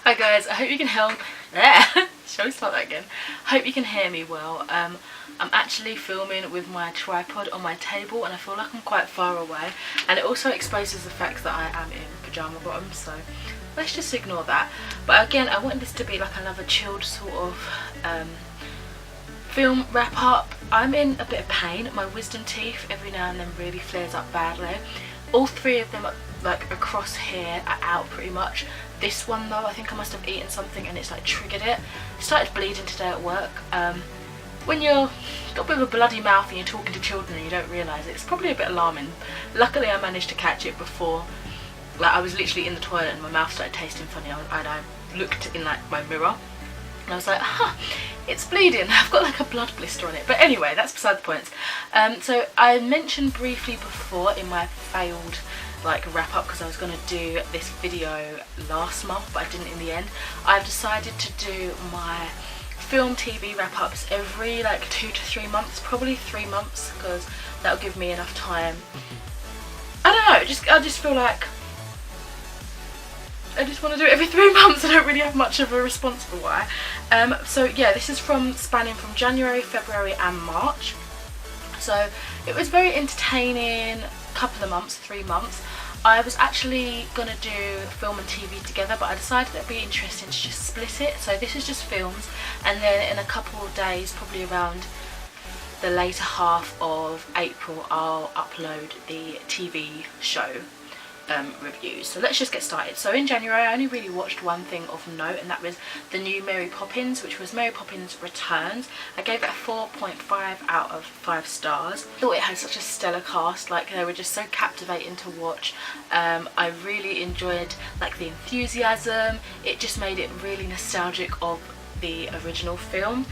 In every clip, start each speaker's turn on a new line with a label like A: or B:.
A: Hi guys, I hope you can help. Shall we start that again? Hope you can hear me well. I'm actually filming with my tripod on my table and I feel like I'm quite far away, and it also exposes the fact that I am in pyjama bottoms, so let's just ignore that. But again, I want this to be like another chilled sort of film wrap up. I'm in a bit of pain. My wisdom teeth every now and then really flares up badly. All three of them, like across here, are out pretty much. This one though, I think I must have eaten something and it's like triggered it. It started bleeding today at work. When you're got a bit of a bloody mouth and you're talking to children and you don't realise it, it's probably a bit alarming. Luckily I managed to catch it before, like I was literally in the toilet and my mouth started tasting funny, and I looked in like my mirror and I was like, aha, it's bleeding, I've got like a blood blister on it. But anyway, that's beside the point. So I mentioned briefly before in my failed like wrap up, because I was going to do this video last month but I didn't in the end. I've decided to do my film TV wrap ups every like 2 to 3 months, probably 3 months, because that'll give me enough time. I don't know, I just feel like I just want to do it every 3 months. I don't really have much of a response for why. So yeah, this is spanning from January, February and March. So it was very entertaining couple of months, 3 months. I was actually gonna do film and TV together, but I decided it'd be interesting to just split it. So this is just films, and then in a couple of days, probably around the later half of April, I'll upload the TV show reviews. So let's just get started. So in January I only really watched one thing of note, and that was the new Mary Poppins, which was Mary Poppins Returns. I gave it a 4.5 out of 5 stars. I thought it had such a stellar cast, like they were just so captivating to watch. I really enjoyed like the enthusiasm. It just made it really nostalgic of the original film.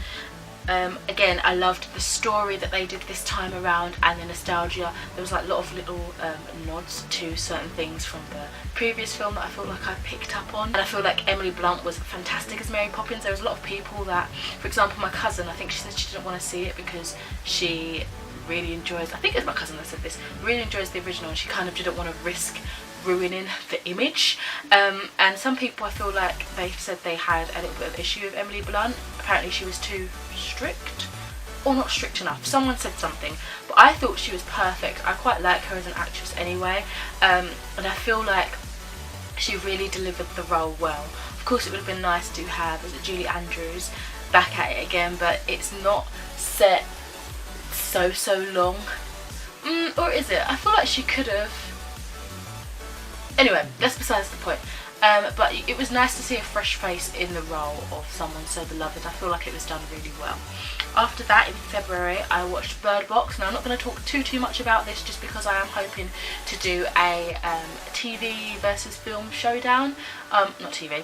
A: Again, I loved the story that they did this time around and the nostalgia. There was like a lot of little nods to certain things from the previous film that I felt like I picked up on. And I feel like Emily Blunt was fantastic as Mary Poppins. There was a lot of people that, for example my cousin, I think she said she didn't want to see it because she really enjoys, I think it's my cousin that said this, really enjoys the original and she kind of didn't want to risk ruining the image. And some people, I feel like they said they had a little bit of issue with Emily Blunt. Apparently she was too strict, or not strict enough. Someone said something, but I thought she was perfect. I quite like her as an actress anyway, and I feel like she really delivered the role well. Of course it would have been nice to have, is it Julie Andrews, back at it again, but it's not set so long. Or is it? I feel like she could have. Anyway, that's besides the point. But it was nice to see a fresh face in the role of someone so beloved. I feel like it was done really well. After that, in February, I watched Bird Box. Now I'm not going to talk too much about this just because I am hoping to do a TV versus film showdown. Not TV,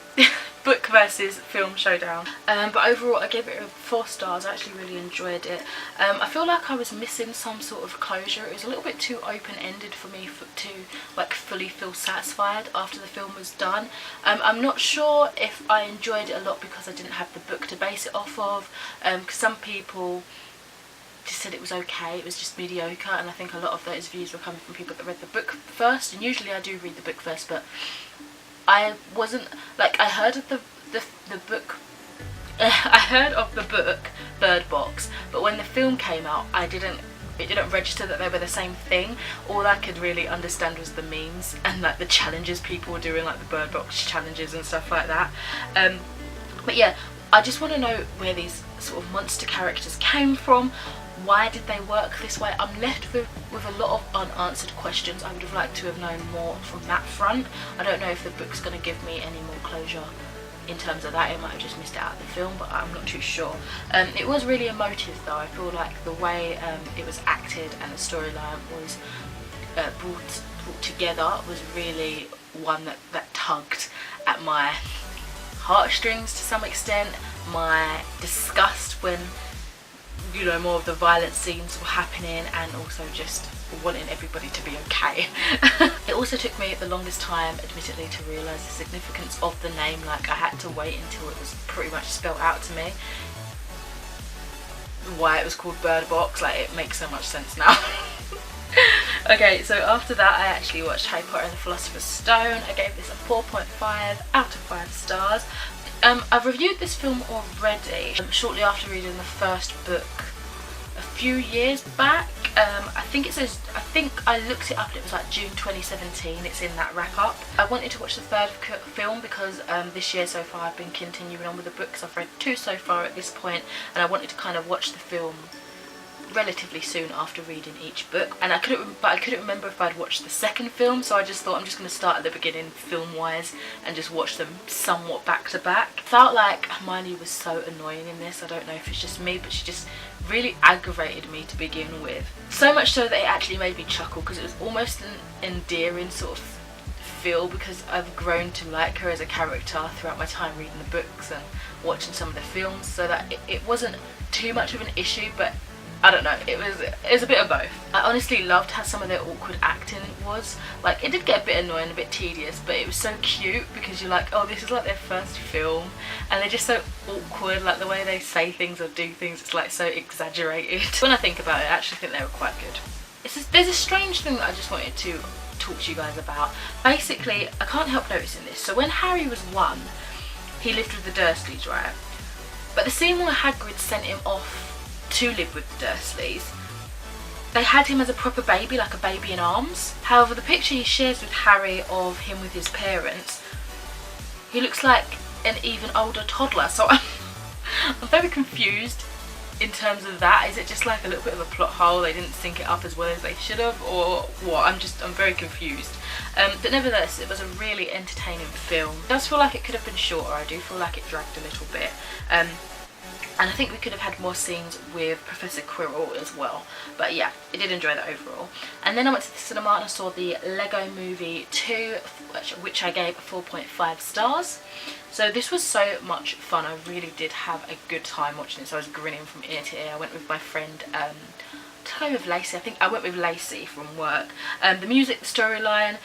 A: book versus film showdown. But overall I gave it 4 stars. I actually really enjoyed it. I feel like I was missing some sort of closure. It was a little bit too open-ended for me to like fully feel satisfied after the film was done. I'm not sure if I enjoyed it a lot because I didn't have the book to base it off of, because some people just said it was okay, it was just mediocre, and I think a lot of those views were coming from people that read the book first, and usually I do read the book first, but I wasn't, like, I heard of the book I heard of the book Bird Box, but when the film came out it didn't register that they were the same thing. All I could really understand was the memes and like the challenges people were doing, like the Bird Box challenges and stuff like that. But yeah, I just want to know where these sort of monster characters came from. Why did they work this way? I'm left with a lot of unanswered questions. I would have liked to have known more from that front. I don't know if the book's going to give me any more closure in terms of that. It might have just missed it out of the film, but I'm not too sure. It was really emotive though. I feel like the way it was acted and the storyline was brought together was really one that tugged at my heartstrings to some extent. My disgust when, you know, more of the violent scenes were happening, and also just wanting everybody to be okay. It also took me the longest time, admittedly, to realise the significance of the name. Like, I had to wait until it was pretty much spelled out to me why it was called Bird Box. Like, it makes so much sense now. Okay, so after that I actually watched Harry Potter and the Philosopher's Stone. I gave this a 4.5 out of 5 stars. I've reviewed this film already, shortly after reading the first book a few years back. I think I looked it up and it was like June 2017, it's in that wrap up. I wanted to watch the third film because this year so far I've been continuing on with the books. I've read 2 so far at this point, and I wanted to kind of watch the film relatively soon after reading each book, and I couldn't remember if I'd watched the second film, so I just thought I'm just going to start at the beginning film wise and just watch them somewhat back to back. Felt like Hermione was so annoying in this. I don't know if it's just me, but she just really aggravated me to begin with, so much so that it actually made me chuckle because it was almost an endearing sort of feel, because I've grown to like her as a character throughout my time reading the books and watching some of the films, so that it wasn't too much of an issue. But I don't know, it was a bit of both. I honestly loved how some of their awkward acting was. Like, it did get a bit annoying, a bit tedious, but it was so cute because you're like, oh, this is like their first film, and they're just so awkward, like the way they say things or do things, it's like so exaggerated. When I think about it, I actually think they were quite good. There's a strange thing that I just wanted to talk to you guys about. Basically, I can't help noticing this. So when Harry was 1, he lived with the Dursleys, right? But the scene where Hagrid sent him off to live with the Dursleys, they had him as a proper baby, like a baby in arms. However, the picture he shares with Harry of him with his parents, he looks like an even older toddler. So I'm very confused in terms of that. Is it just like a little bit of a plot hole, they didn't sync it up as well as they should have, or what? I'm very confused. But nevertheless, it was a really entertaining film. It does feel like it could have been shorter. I do feel like it dragged a little bit. And I think we could have had more scenes with Professor Quirrell as well. But yeah, I did enjoy that overall. And then I went to the cinema and I saw the Lego Movie 2, which I gave 4.5 stars. So this was so much fun. I really did have a good time watching it. So I was grinning from ear to ear. I went with my friend, Lacey. I think I went with Lacey from work. The music, the storyline,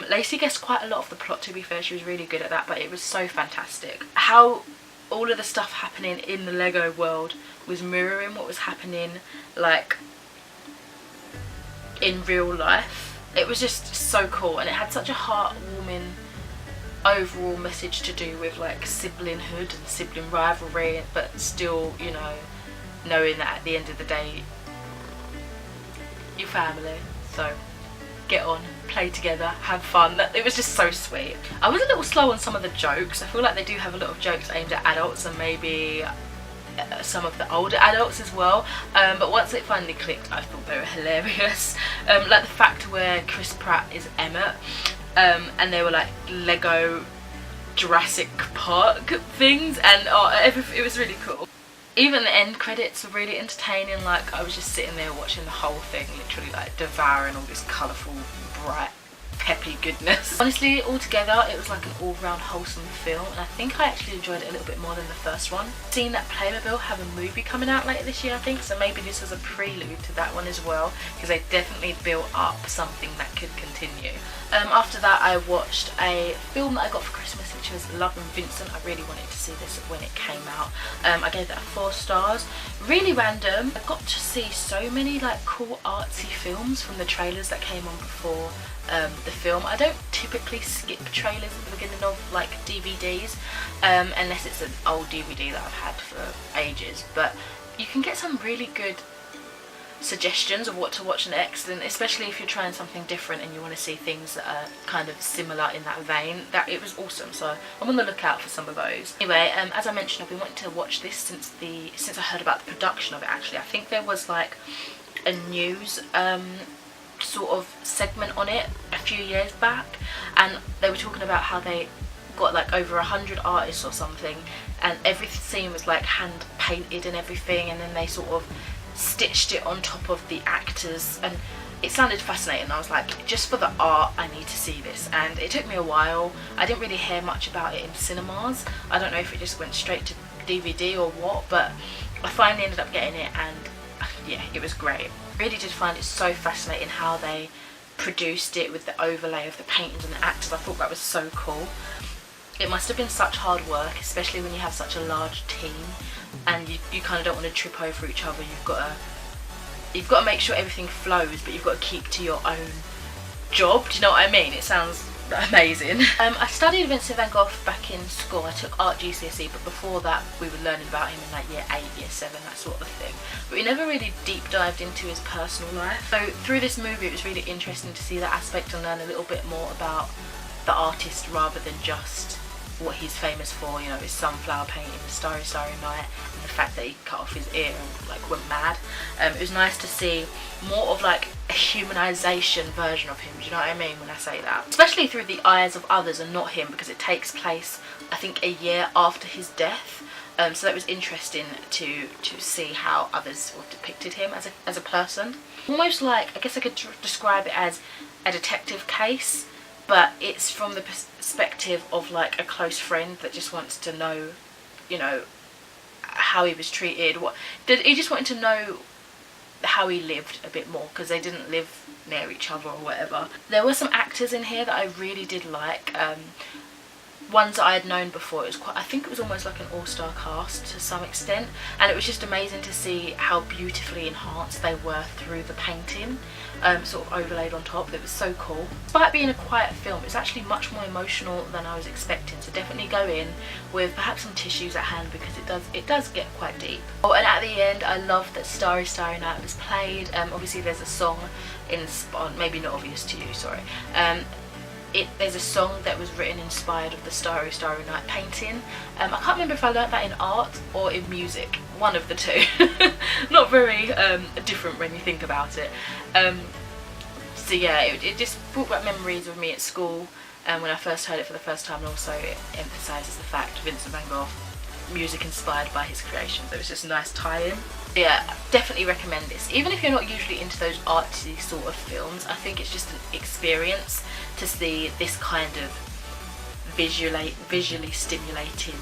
A: Lacey guessed quite a lot of the plot, to be fair. She was really good at that, but it was so fantastic. How all of the stuff happening in the Lego world was mirroring what was happening like in real life. It was just so cool, and it had such a heartwarming overall message to do with like siblinghood and sibling rivalry, but still, you know, knowing that at the end of the day you're family. So get on, play together, have fun. It was just so sweet. I was a little slow on some of the jokes. I feel like they do have a lot of jokes aimed at adults and maybe some of the older adults as well, but once it finally clicked, I thought they were hilarious. Like the fact where Chris Pratt is Emmett, and they were like Lego Jurassic Park things, and it was really cool. Even the end credits were really entertaining. Like, I was just sitting there watching the whole thing, literally like devouring all this colourful, bright, peppy goodness. Honestly, altogether, it was like an all-round wholesome film, and I think I actually enjoyed it a little bit more than the first one. Seen that Playmobil have a movie coming out later this year, I think, so maybe this was a prelude to that one as well, because they definitely built up something that could continue. After that, I watched a film that I got for Christmas, which was Love and Vincent. I really wanted to see this when it came out. I gave that 4 stars. Really random. I got to see so many like cool artsy films from the trailers that came on before the film. I don't typically skip trailers at the beginning of like DVDs, unless it's an old DVD that I've had for ages, but you can get some really good suggestions of what to watch next, and especially if you're trying something different and you want to see things that are kind of similar in that vein. That it was awesome, so I'm on the lookout for some of those. Anyway, as I mentioned, I've been wanting to watch this since I heard about the production of it. Actually, I think there was like a news sort of segment on it a few years back, and they were talking about how they got like over 100 artists or something, and every scene was like hand painted and everything, and then they sort of stitched it on top of the actors, and it sounded fascinating. I was like, just for the art, I need to see this. And it took me a while. I didn't really hear much about it in cinemas. I don't know if it just went straight to DVD or what, but I finally ended up getting it, and yeah, it was great. I really did find it so fascinating how they produced it with the overlay of the paintings and the actors. I thought that was so cool. It must have been such hard work, especially when you have such a large team and you kind of don't want to trip over each other. You've got to you've got to make sure everything flows, but you've got to keep to your own job. Do you know what I mean? It sounds amazing. I studied Vincent van Gogh back in school. I took art GCSE, but before that we were learning about him in like year 8, year 7, that sort of thing. But we never really deep dived into his personal life. So through this movie it was really interesting to see that aspect and learn a little bit more about the artist rather than just what he's famous for, you know, his sunflower painting, the Starry Starry Night, and the fact that he cut off his ear and like went mad. It was nice to see more of like a humanization version of him, do you know what I mean when I say that? Especially through the eyes of others and not him, because it takes place I think a year after his death. So that was interesting to see how others sort of depicted him as a person. Almost like, I guess I could describe it as a detective case, but it's from the perspective of like a close friend that just wants to know, you know, how he was treated. He just wanted to know how he lived a bit more, because they didn't live near each other or whatever. There were some actors in here that I really did like. Ones that I had known before. It was quite, I think it was almost like an all-star cast to some extent, and it was just amazing to see how beautifully enhanced they were through the painting, sort of overlaid on top. It was so cool. Despite being a quiet film, it's actually much more emotional than I was expecting, so definitely go in with perhaps some tissues at hand, because it does get quite deep. Oh, and at the end I love that Starry Starry Night was played. Obviously there's a song maybe not obvious to you, sorry. There's a song that was written inspired of the Starry Starry Night painting. I can't remember if I learnt that in art or in music, one of the two. Not very different when you think about it. So yeah, it just brought back memories of me at school when I first heard it for the first time, and also it emphasises the fact Vincent van Gogh, music inspired by his creations. It was just a nice tie-in. Yeah, definitely recommend this. Even if you're not usually into those artsy sort of films, I think it's just an experience to see this kind of visually stimulating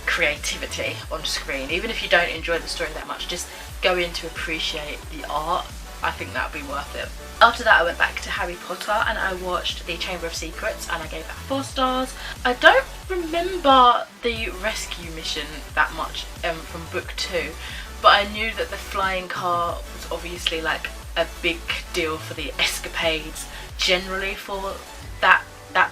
A: creativity on screen. Even if you don't enjoy the story that much, just go in to appreciate the art. I think that would be worth it. After that I went back to Harry Potter and I watched The Chamber of Secrets, and I gave that 4 stars. I don't remember the rescue mission that much from book 2, but I knew that the flying car was obviously like a big deal for the escapades generally for that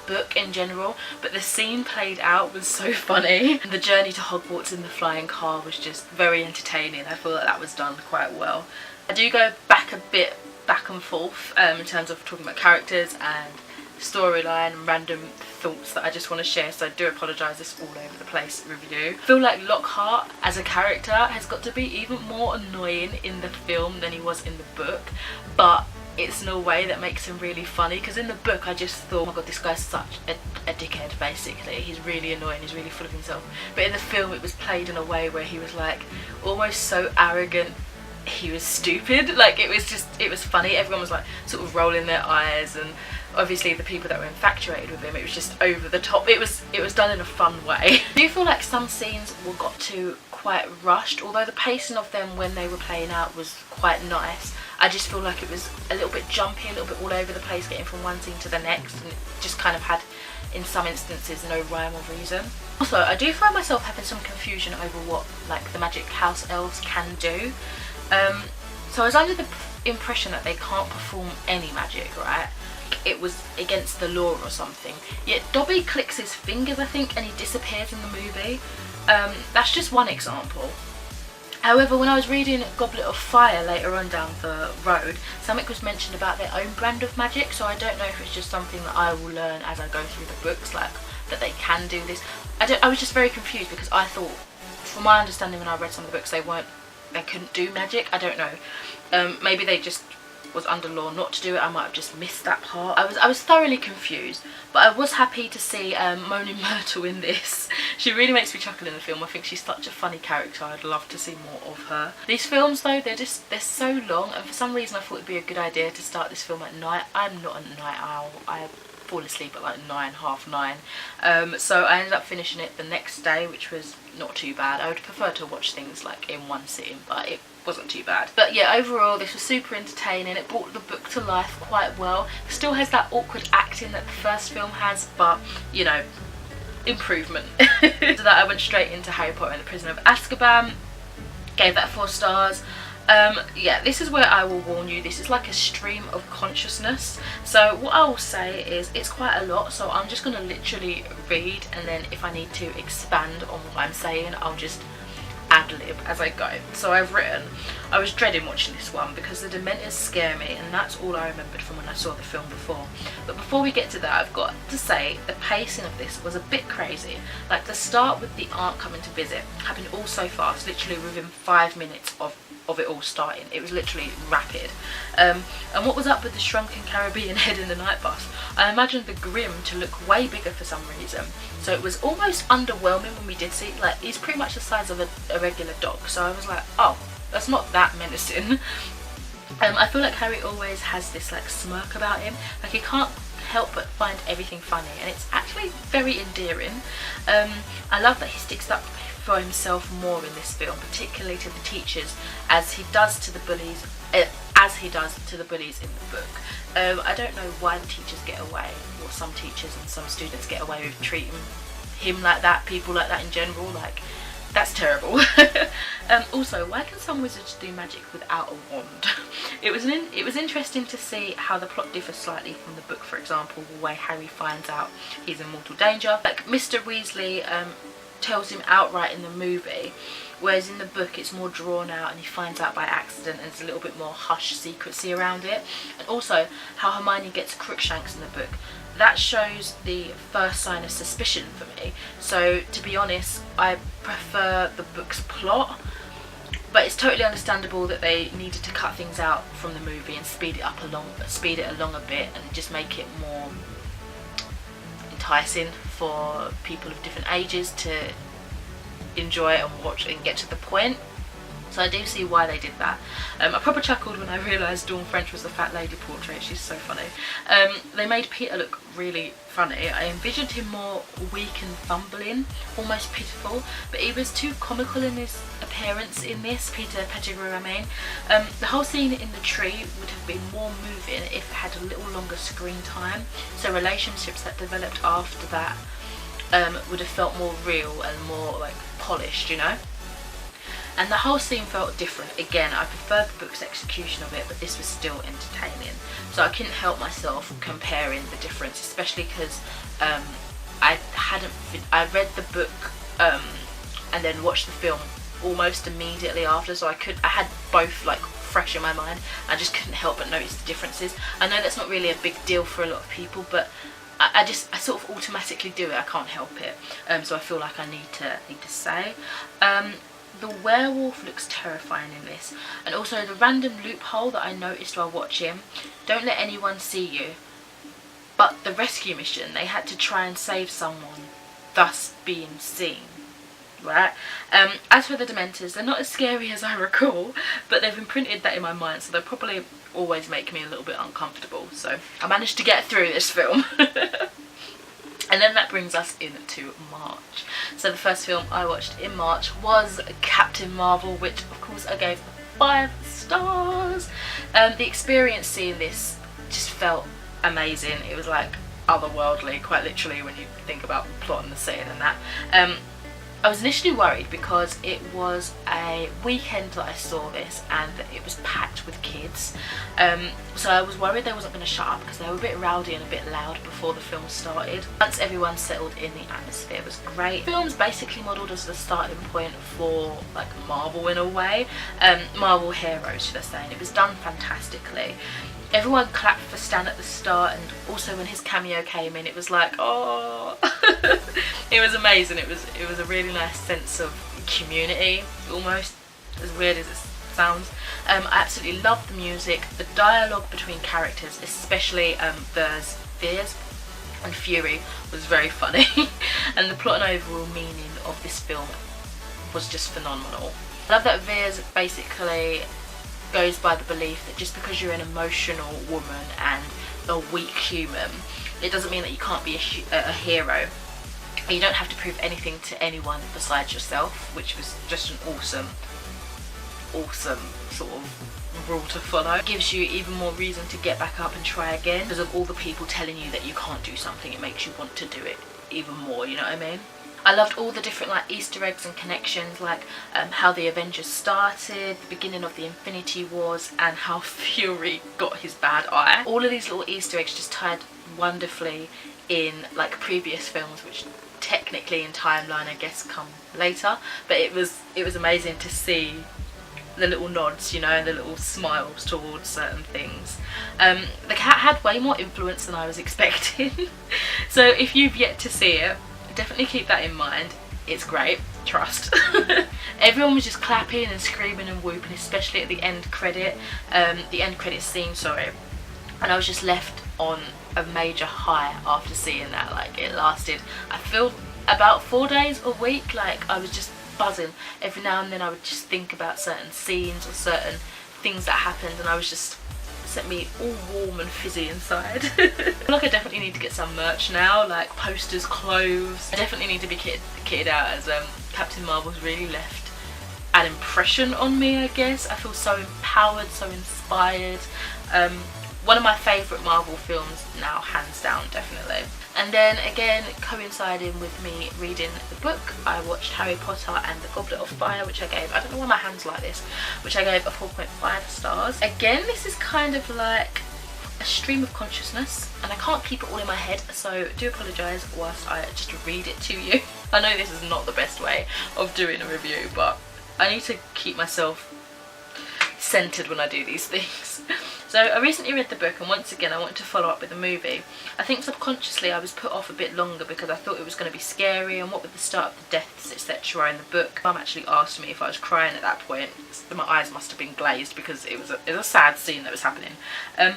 A: book in general, but the scene played out was so funny. The journey to Hogwarts in the flying car was just very entertaining. I feel like that was done quite well. I do go back and forth in terms of talking about characters and storyline and random thoughts that I just want to share, so I do apologise, this all over the place review. I feel like Lockhart as a character has got to be even more annoying in the film than he was in the book, but it's in a way that makes him really funny, because in the book I just thought, oh my god, this guy's such a dickhead basically, he's really annoying, he's really full of himself. But in the film it was played in a way where he was like almost so arrogant he was stupid. Like it was funny. Everyone was like sort of rolling their eyes, and obviously the people that were infatuated with him, it was just over the top. It was done in a fun way. I do feel like some scenes were got to quite rushed, although the pacing of them when they were playing out was quite nice. I just feel like it was a little bit jumpy, a little bit all over the place, getting from one scene to the next, and it just kind of had, in some instances, no rhyme or reason. Also, I do find myself having some confusion over what like the magic house elves can do. So I was under the impression that they can't perform any magic, right? It was against the law or something. Yet Dobby clicks his fingers, I think, and he disappears in the movie. That's just one example. However, when I was reading Goblet of Fire later on down the road, something was mentioned about their own brand of magic, so I don't know if it's just something that I will learn as I go through the books, like that they can do this. I was just very confused, because I thought, from my understanding when I read some of the books, they couldn't do magic. I don't know. Maybe they just was under law not to do it. I might have just missed that part. I was thoroughly confused, but I was happy to see Moaning Myrtle in this. She really makes me chuckle in the film. I think she's such a funny character. I'd love to see more of her. These films though, they're so long, and for some reason I thought it'd be a good idea to start this film at night. I'm not a night owl. I fall asleep at like 9, half 9. So I ended up finishing it the next day, which was not too bad. I would prefer to watch things like in one sitting, but it wasn't too bad. But yeah, overall this was super entertaining. It brought the book to life quite well. It still has that awkward acting that the first film has, but you know, improvement. So that I went straight into Harry Potter and the Prisoner of Azkaban. Gave that 4 stars. Yeah, this is where I will warn you, this is like a stream of consciousness. So what I will say is it's quite a lot, so I'm just going to literally read, and then if I need to expand on what I'm saying, I'll just ad-lib as I go. So I've written, I was dreading watching this one because the Dementors scare me, and that's all I remembered from when I saw the film before. But before we get to that, I've got to say the pacing of this was a bit crazy. Like the start with the aunt coming to visit happened all so fast, literally within 5 minutes of it all starting. It was literally rapid. And what was up with the shrunken Caribbean head in the night bus? I imagined the Grim to look way bigger for some reason, so it was almost underwhelming when we did see it. Like, he's pretty much the size of a regular dog, so I was like, oh, that's not that menacing. I feel like Harry always has this like smirk about him, like he can't help but find everything funny, and it's actually very endearing. I love that he sticks up for himself more in this film, particularly to the teachers, as he does to the bullies in the book. I don't know why the teachers get away, or some teachers and some students get away with treating him like that, people like that in general. Like, that's terrible. Also, why can some wizards do magic without a wand? It was interesting to see how the plot differs slightly from the book. For example, the way Harry finds out he's in mortal danger. Like, Mr. Weasley tells him outright in the movie, whereas in the book it's more drawn out and he finds out by accident, and there's a little bit more hush secrecy around it. And also how Hermione gets Crookshanks in the book, that shows the first sign of suspicion for me. So to be honest, I prefer the book's plot, but it's totally understandable that they needed to cut things out from the movie and speed it along a bit and just make it more enticing for people of different ages to enjoy and watch and get to the point. So I do see why they did that. I proper chuckled when I realised Dawn French was the fat lady portrait. She's so funny. They made Peter look really funny. I envisioned him more weak and fumbling, almost pitiful, but he was too comical in his appearance in this, Peter Pettigrew I mean. The whole scene in the tree would have been more moving if it had a little longer screen time, so relationships that developed after that would have felt more real and more like polished, you know. And the whole scene felt different. Again, I preferred the book's execution of it, but this was still entertaining. So I couldn't help myself comparing the difference, especially because I read the book and then watched the film almost immediately after, so I had both like fresh in my mind. I just couldn't help but notice the differences. I know that's not really a big deal for a lot of people, but I sort of automatically do it. I can't help it. So I feel like I need to say. The werewolf looks terrifying in this, and also the random loophole that I noticed while watching. Don't let anyone see you. But the rescue mission, they had to try and save someone, thus being seen. Right? As for the Dementors, they're not as scary as I recall, but they've imprinted that in my mind, so they'll probably always make me a little bit uncomfortable. So I managed to get through this film. And then that brings us into March. So the first film I watched in March was Captain Marvel, which of course I gave 5 stars. The experience seeing this just felt amazing. It was like otherworldly, quite literally, when you think about the plot and the setting and that. I was initially worried because it was a weekend that I saw this and it was packed with kids. So I was worried they wasn't going to shut up because they were a bit rowdy and a bit loud before the film started. Once everyone settled in, the atmosphere it was great. The film's basically modelled as the starting point for like Marvel in a way. Marvel heroes, should I say, and it was done fantastically. Everyone clapped for Stan at the start, and also when his cameo came in, it was like, oh, it was amazing. It was a really nice sense of community, almost, as weird as it sounds. I absolutely loved the music, the dialogue between characters, especially Veers and Fury, was very funny, and the plot and overall meaning of this film was just phenomenal. I love that Veers basically goes by the belief that just because you're an emotional woman and a weak human, it doesn't mean that you can't be a hero. You don't have to prove anything to anyone besides yourself, which was just an awesome sort of rule to follow. It gives you even more reason to get back up and try again, because of all the people telling you that you can't do something. It makes you want to do it even more, you know what I mean? I loved all the different like Easter eggs and connections, like how the Avengers started, the beginning of the Infinity Wars, and how Fury got his bad eye. All of these little Easter eggs just tied wonderfully in like previous films, which technically in timeline I guess come later, but it was amazing to see the little nods, you know, and the little smiles towards certain things. The cat had way more influence than I was expecting. So if you've yet to see it, definitely keep that in mind. It's great, trust. Everyone was just clapping and screaming and whooping, especially at the end credit, scene, sorry. And I was just left on a major high after seeing that. Like, it lasted, I feel, about 4 days, a week. Like, I was just buzzing. Every now and then I would just think about certain scenes or certain things that happened, and I was just, set me all warm and fizzy inside. I feel like I definitely need to get some merch now, like posters, clothes. I definitely need to be kitted out, as Captain Marvel's really left an impression on me, I guess. I feel so empowered, so inspired. One of my favourite Marvel films now, hands down, definitely. And then again, coinciding with me reading the book, I watched Harry Potter and the Goblet of Fire, which I gave, I don't know why my hand's like this, which I gave a 4.5 stars. Again, this is kind of like a stream of consciousness, and I can't keep it all in my head, so do apologise whilst I just read it to you. I know this is not the best way of doing a review, but I need to keep myself centered when I do these things. So I recently read the book, and once again I wanted to follow up with the movie. I think subconsciously I was put off a bit longer because I thought it was going to be scary, and what with the start of the deaths, etc. in the book. Mum actually asked me if I was crying at that point. My eyes must have been glazed because it was a sad scene that was happening. And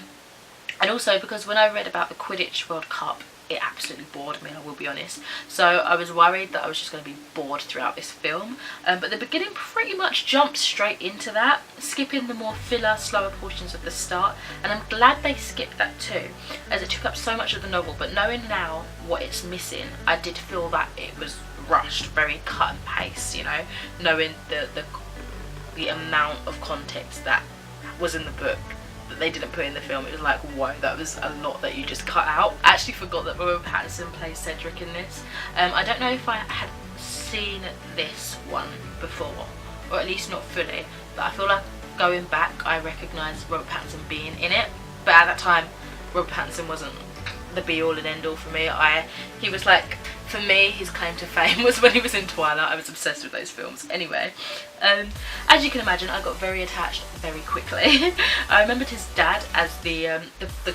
A: also because when I read about the Quidditch World Cup, it absolutely bored me, I will be honest. So I was worried that I was just going to be bored throughout this film. But the beginning pretty much jumped straight into that, skipping the more filler, slower portions of the start. And I'm glad they skipped that too, as it took up so much of the novel. But knowing now what it's missing, I did feel that it was rushed, very cut and paste, you know, knowing the amount of context that was in the book that they didn't put in the film. It was like, whoa, that was a lot that you just cut out. I actually forgot that Robert Pattinson plays Cedric in this. I don't know if I had seen this one before, or at least not fully, but I feel like going back I recognised Robert Pattinson being in it. But at that time, Robert Pattinson wasn't the be all and end all for me. He was like, for me, his claim to fame was when he was in Twilight. I was obsessed with those films. Anyway, as you can imagine, I got very attached very quickly. I remembered his dad as the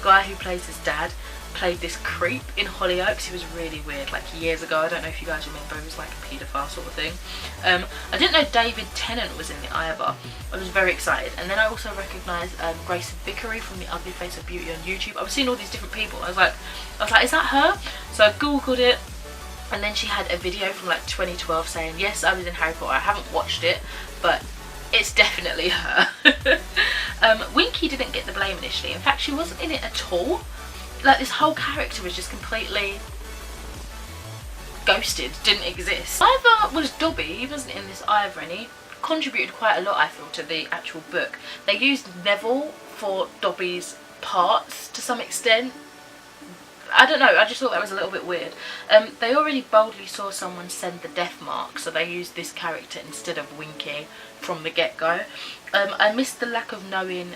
A: guy who plays his dad played this creep in Hollyoaks. He was really weird, like years ago. I don't know if you guys remember. He was like a paedophile sort of thing. I didn't know David Tennant was in it either. I was very excited. And then I also recognised Grace Vickery from The Ugly Face of Beauty on YouTube. I was seeing all these different people. I was like, is that her? So I googled it. And then she had a video from like 2012 saying, yes, I was in Harry Potter. I haven't watched it, but it's definitely her. Winky didn't get the blame initially. In fact, she wasn't in it at all. Like, this whole character was just completely ghosted, didn't exist. Neither was Dobby. He wasn't in this either, and he contributed quite a lot, I feel, to the actual book. They used Neville for Dobby's parts to some extent. I don't know, I just thought that was a little bit weird. They already boldly saw someone send the death mark, so they used this character instead of Winky from the get-go. I missed the lack of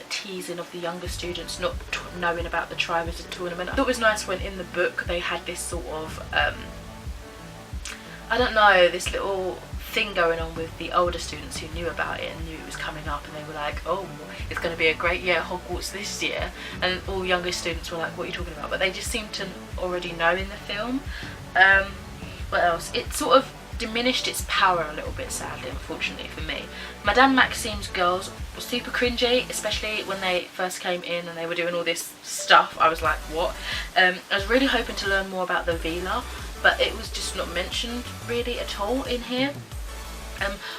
A: teasing of the younger students not knowing about the Triwizard Tournament. I thought it was nice when in the book they had this sort of, I don't know, this little thing going on with the older students who knew about it and knew it was coming up, and they were like, oh, it's going to be a great year at Hogwarts this year, and all younger students were like, what are you talking about? But they just seemed to already know in the film. What else? It sort of diminished its power a little bit, sadly, unfortunately for me. Madame Maxime's girls were super cringy, especially when they first came in and they were doing all this stuff. I was like, what? I was really hoping to learn more about the Vila, but it was just not mentioned really at all in here.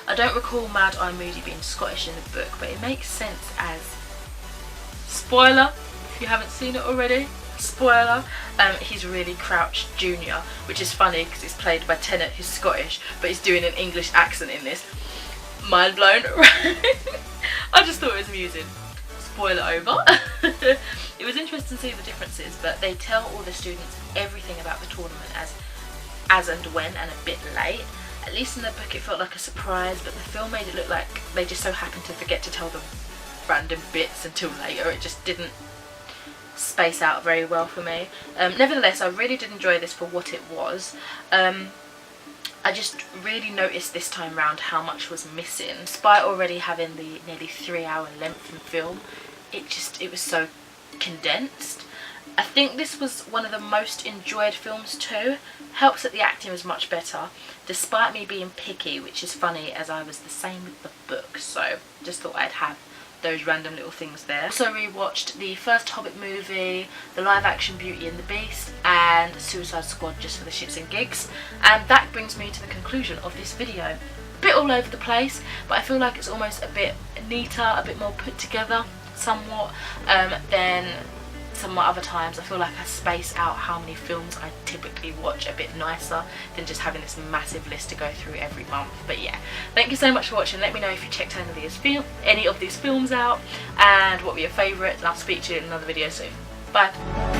A: I don't recall Mad Eye Moody being Scottish in the book, but it makes sense as, spoiler if you haven't seen it already, spoiler, he's really Crouch Jr., which is funny because it's played by Tennant, who's Scottish, but he's doing an English accent in this. Mind blown, right? I just thought it was amusing. Spoiler over. It was interesting to see the differences, but they tell all the students everything about the tournament, as as and when and a bit late. At least in the book it felt like a surprise, but the film made it look like they just so happened to forget to tell the random bits until later. It just didn't space out very well for me. Nevertheless, I really did enjoy this for what it was. I just really noticed this time round how much was missing. Despite already having the nearly 3-hour length in film, it was so condensed. I think this was one of the most enjoyed films too. Helps that the acting was much better, despite me being picky, which is funny as I was the same with the book, so just thought I'd have those random little things there. Also rewatched the first Hobbit movie, the live action Beauty and the Beast, and Suicide Squad just for the shits and gigs. And that brings me to the conclusion of this video. A bit all over the place, but I feel like it's almost a bit neater, a bit more put together somewhat than some of my other times. I feel like I space out how many films I typically watch a bit nicer than just having this massive list to go through every month. But yeah, thank you so much for watching. Let me know if you checked any of these films out and what were your favourites, and I'll speak to you in another video soon. Bye.